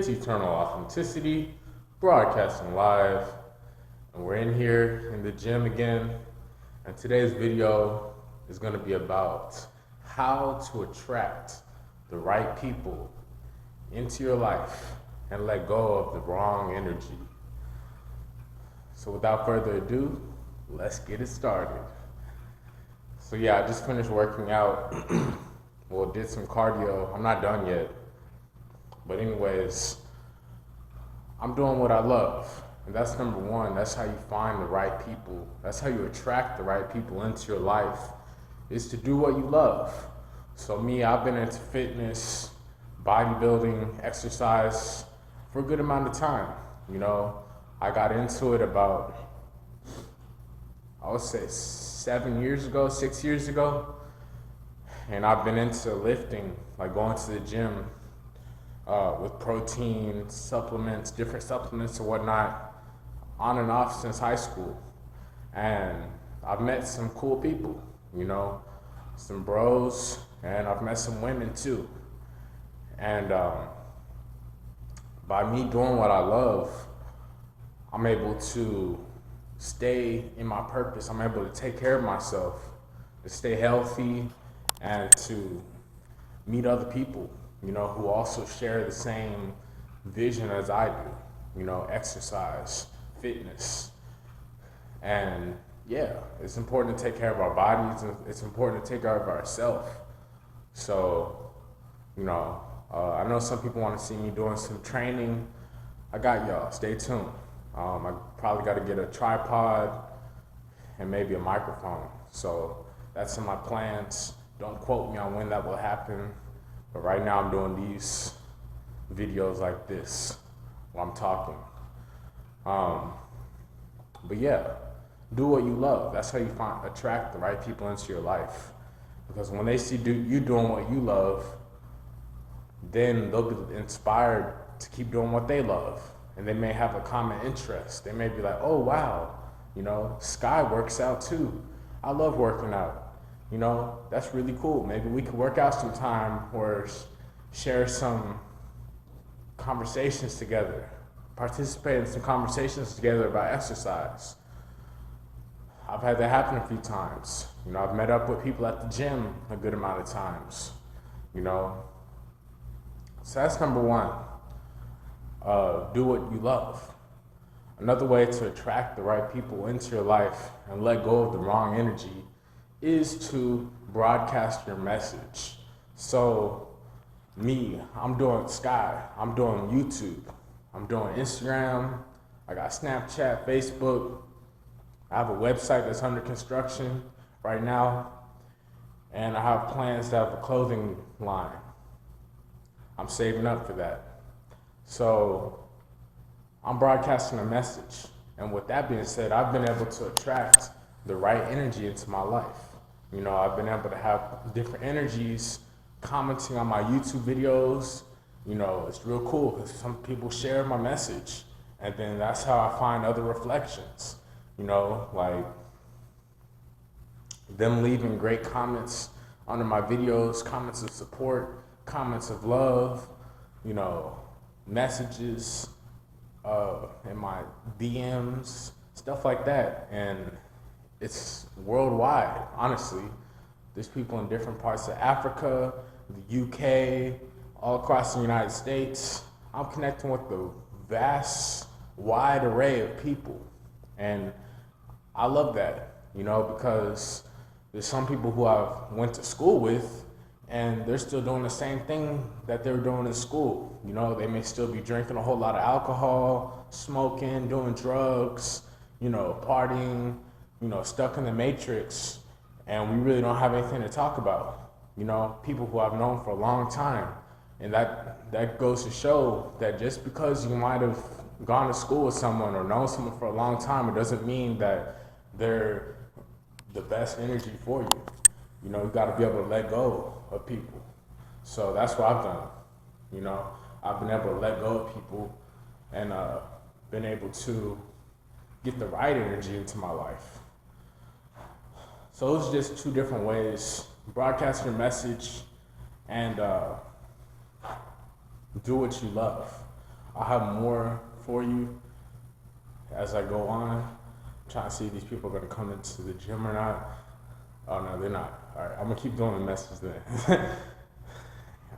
It's Eternal Authenticity, broadcasting live, and we're in here in the gym again. And today's video is going to be about how to attract the right people into your life and let go of the wrong energy. So without further ado, let's get it started. So yeah, I just finished working out. Well, did some cardio. I'm not done yet. But anyways, I'm doing what I love. And that's number one. That's how you find the right people. That's how you attract the right people into your life, is to do what you love. So me, I've been into fitness, bodybuilding, exercise for a good amount of time. You know, I got into it about, I would say 6 years ago. And I've been into lifting, like going to the gym, with protein supplements, different supplements and whatnot, on and off since high school. And I've met some cool people, you know, some bros, and I've met some women too. And by me doing what I love, I'm able to stay in my purpose. I'm able to take care of myself, to stay healthy, and to meet other people, you know, who also share the same vision as I do, you know, exercise, fitness. And yeah, it's important to take care of our bodies, and it's important to take care of ourselves. So, you know, I know some people want to see me doing some training. I got y'all, stay tuned. I probably got to get a tripod and maybe a microphone. So that's in my plans. Don't quote me on when that will happen. But right now I'm doing these videos like this while I'm talking. But yeah, do what you love. That's how you attract the right people into your life. Because when they see you doing what you love, then they'll be inspired to keep doing what they love. And they may have a common interest. They may be like, oh wow, you know, Sky works out too. I love working out. You know, that's really cool. Maybe we could work out sometime or share some conversations together, participate in some conversations together about exercise. I've had that happen a few times. You know, I've met up with people at the gym a good amount of times, you know. So that's number one. Do what you love. Another way to attract the right people into your life and let go of the wrong energy is to broadcast your message. So me, I'm doing Sky, I'm doing YouTube, I'm doing Instagram, I got Snapchat, Facebook, I have a website that's under construction right now, and I have plans to have a clothing line. I'm saving up for that. So I'm broadcasting a message. And with that being said, I've been able to attract the right energy into my life. You know, I've been able to have different energies commenting on my YouTube videos. You know, it's real cool because some people share my message, and then that's how I find other reflections. You know, like them leaving great comments under my videos, comments of support, comments of love, you know, messages in my DMs, stuff like that. And it's worldwide, honestly. There's people in different parts of Africa, the UK, all across the United States. I'm connecting with a vast, wide array of people. And I love that, you know, because there's some people who I went to school with, and they're still doing the same thing that they were doing in school. You know, they may still be drinking a whole lot of alcohol, smoking, doing drugs, you know, partying, you know, stuck in the matrix, and we really don't have anything to talk about. You know, people who I've known for a long time. And that goes to show that just because you might have gone to school with someone or known someone for a long time, it doesn't mean that they're the best energy for you. You know, you gotta be able to let go of people. So that's what I've done. You know, I've been able to let go of people and been able to get the right energy into my life. So those are just two different ways. Broadcast your message and do what you love. I'll have more for you as I go on. I'm trying to see if these people are gonna come into the gym or not. Oh no, they're not. All right, I'm gonna keep doing the message then.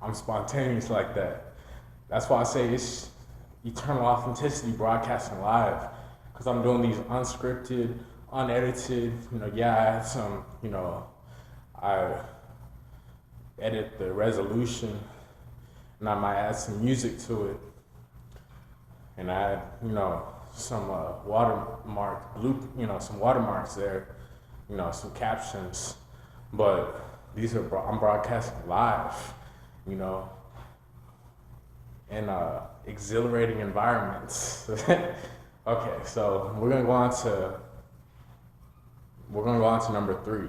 I'm spontaneous like that. That's why I say it's eternal authenticity broadcasting live, because I'm doing these unscripted, unedited. Yeah, I had some. I edit the resolution, and I might add some music to it, and I had some some watermarks there, some captions, but I'm broadcasting live, in exhilarating environments. Okay, so we're gonna go on to number 3.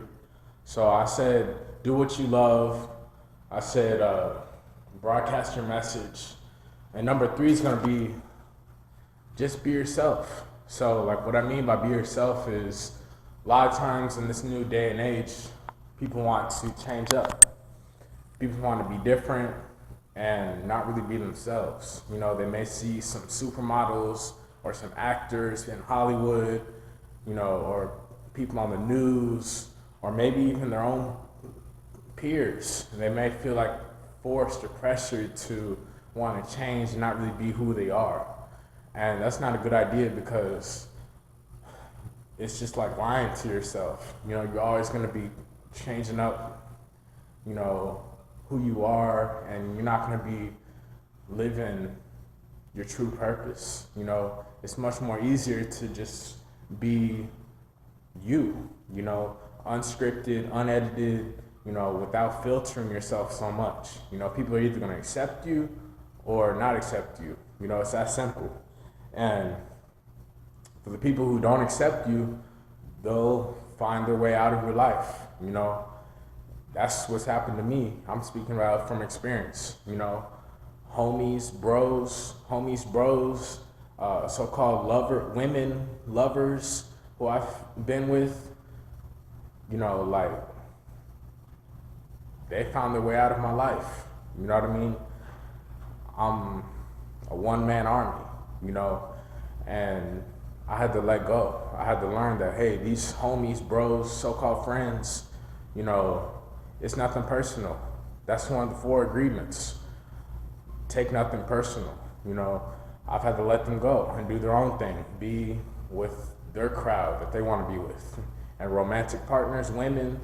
So I said, do what you love. I said, broadcast your message. And number 3 is gonna be just be yourself. So like what I mean by be yourself is a lot of times in this new day and age, people want to change up. People want to be different and not really be themselves. They may see some supermodels or some actors in Hollywood, or people on the news, or maybe even their own peers. They may feel like forced or pressured to want to change and not really be who they are. And that's not a good idea, because it's just like lying to yourself. You're always going to be changing up, who you are, and you're not going to be living your true purpose. It's much more easier to just be you, unscripted, unedited, without filtering yourself so much. People are either going to accept you or not accept you. It's that simple. And for the people who don't accept you, they'll find their way out of your life. That's what's happened to me. I'm speaking about from experience. Homies, bros, so-called women lovers who I've been with, like, they found their way out of my life. You know what I mean? I'm a one-man army, and I had to let go. I had to learn that, hey, these homies, bros, so-called friends, it's nothing personal. That's one of the 4 agreements. Take nothing personal. I've had to let them go and do their own thing, be with their crowd that they want to be with. And romantic partners, women,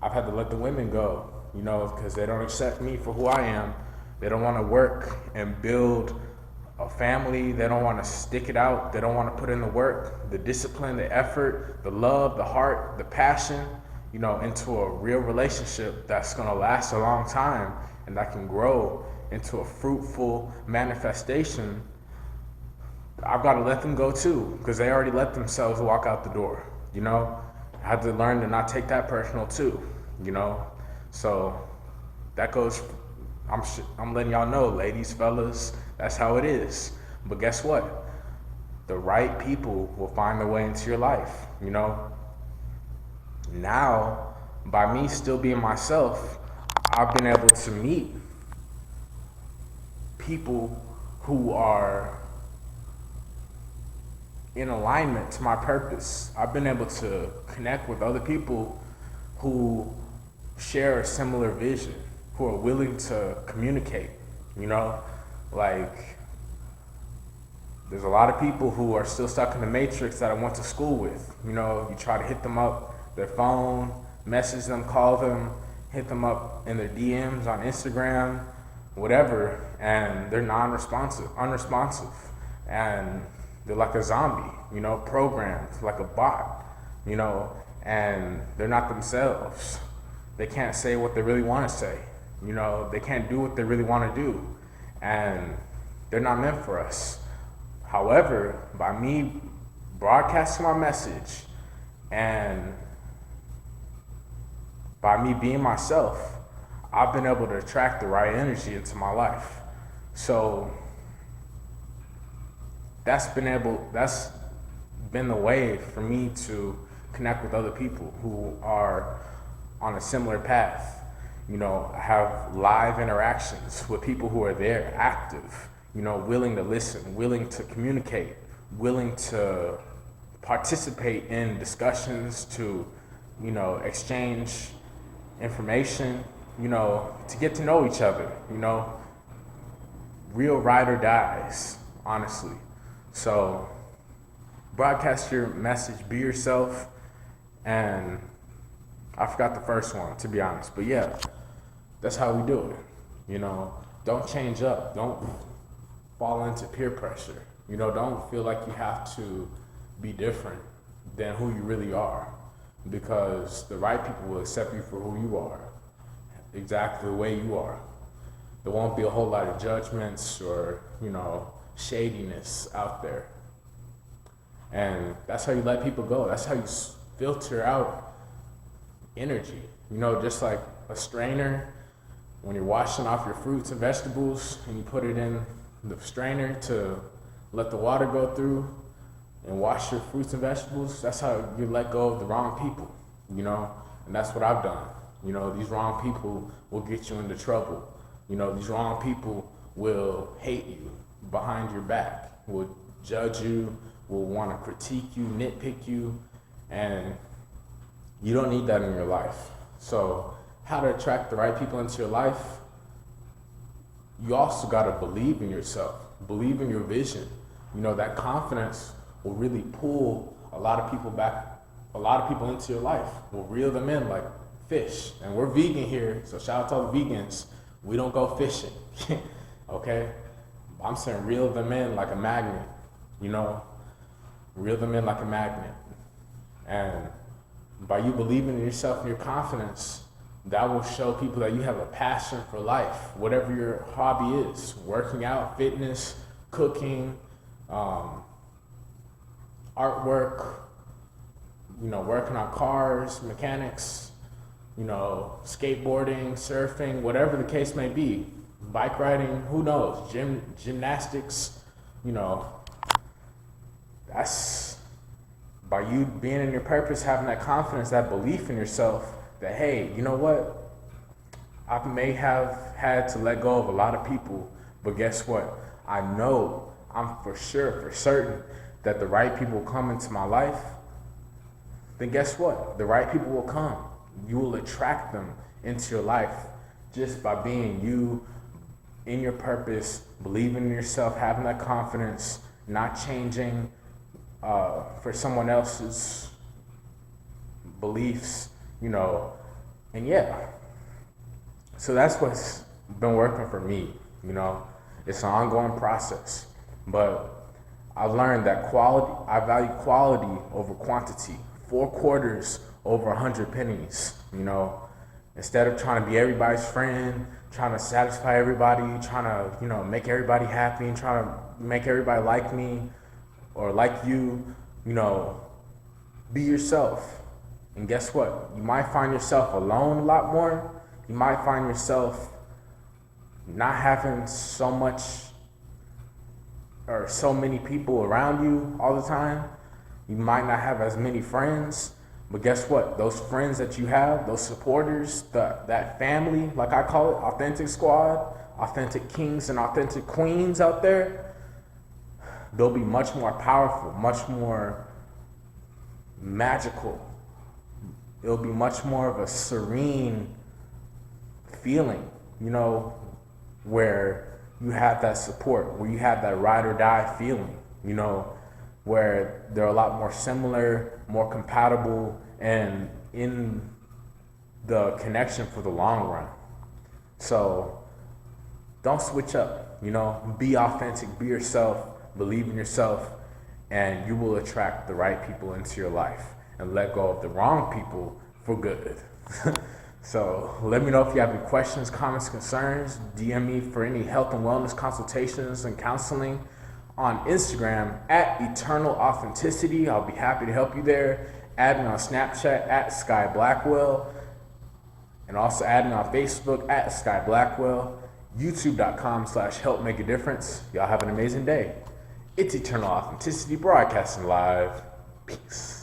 I've had to let the women go, because they don't accept me for who I am. They don't want to work and build a family. They don't want to stick it out. They don't want to put in the work, the discipline, the effort, the love, the heart, the passion, into a real relationship that's going to last a long time and that can grow into a fruitful manifestation. I've got to let them go too, because they already let themselves walk out the door. I had to learn to not take that personal too, So that goes, I'm letting y'all know, ladies, fellas, that's how it is. But guess what? The right people will find their way into your life, Now, by me still being myself, I've been able to meet people who are in alignment to my purpose. I've been able to connect with other people who share a similar vision, who are willing to communicate, like, there's a lot of people who are still stuck in the matrix that I went to school with. You try to hit them up, their phone, message them, call them, hit them up in their DMs on Instagram, whatever, and they're unresponsive, and they're like a zombie, programmed like a bot, and they're not themselves. They can't say what they really want to say, they can't do what they really want to do, and they're not meant for us. However, by me broadcasting my message and by me being myself, I've been able to attract the right energy into my life. So that's been the way for me to connect with other people who are on a similar path. have live interactions with people who are there, active, willing to listen, willing to communicate, willing to participate in discussions, to, exchange information, to get to know each other, real ride or dies, honestly. So broadcast your message, be yourself, and I forgot the first one, to be honest, but yeah, that's how we do it. Don't change up, don't fall into peer pressure, don't feel like you have to be different than who you really are, because the right people will accept you for who you are, exactly the way you are. There won't be a whole lot of judgments or, shadiness out there. And that's how you let people go. That's how you filter out energy. Just like a strainer, when you're washing off your fruits and vegetables and you put it in the strainer to let the water go through and wash your fruits and vegetables, that's how you let go of the wrong people, and that's what I've done. These wrong people will get you into trouble. These wrong people will hate you behind your back, will judge you, will want to critique you, nitpick you, and you don't need that in your life. So how to attract the right people into your life? You also got to believe in yourself, believe in your vision. That confidence will really pull a lot of people into your life, will reel them in like fish. And we're vegan here, so shout out to all the vegans. We don't go fishing, okay? I'm saying reel them in like a magnet, reel them in like a magnet. And by you believing in yourself and your confidence, that will show people that you have a passion for life, whatever your hobby is, working out, fitness, cooking, artwork, working on cars, mechanics, skateboarding, surfing, whatever the case may be, bike riding, who knows, gymnastics, that's by you being in your purpose, having that confidence, that belief in yourself that, hey, you know what? I may have had to let go of a lot of people, but guess what? I know, I'm for certain that the right people will come into my life. Then guess what? The right people will come. You will attract them into your life just by being you, in your purpose, believing in yourself, having that confidence, not changing for someone else's beliefs, and yeah. So that's what's been working for me, It's an ongoing process, but I've learned that I value quality over quantity. 4 quarters over 100 pennies, Instead of trying to be everybody's friend, trying to satisfy everybody, trying to, make everybody happy and trying to make everybody like me or like you, be yourself. And guess what? You might find yourself alone a lot more. You might find yourself not having so much or so many people around you all the time. You might not have as many friends, but guess what? Those friends that you have, those supporters, that family, like I call it, authentic squad, authentic kings and authentic queens out there, they'll be much more powerful, much more magical. It'll be much more of a serene feeling, where you have that support, where you have that ride or die feeling, where they're a lot more similar, more compatible, and in the connection for the long run. So don't switch up, be authentic, be yourself, believe in yourself, and you will attract the right people into your life and let go of the wrong people for good. So let me know if you have any questions, comments, concerns. DM me for any health and wellness consultations and counseling on Instagram at Eternal Authenticity. I'll be happy to help you there. Add me on Snapchat at skyblackwell, and also add me on Facebook at skyblackwell, youtube.com/help make a difference. Y'all have an amazing day. It's Eternal Authenticity broadcasting live. Peace.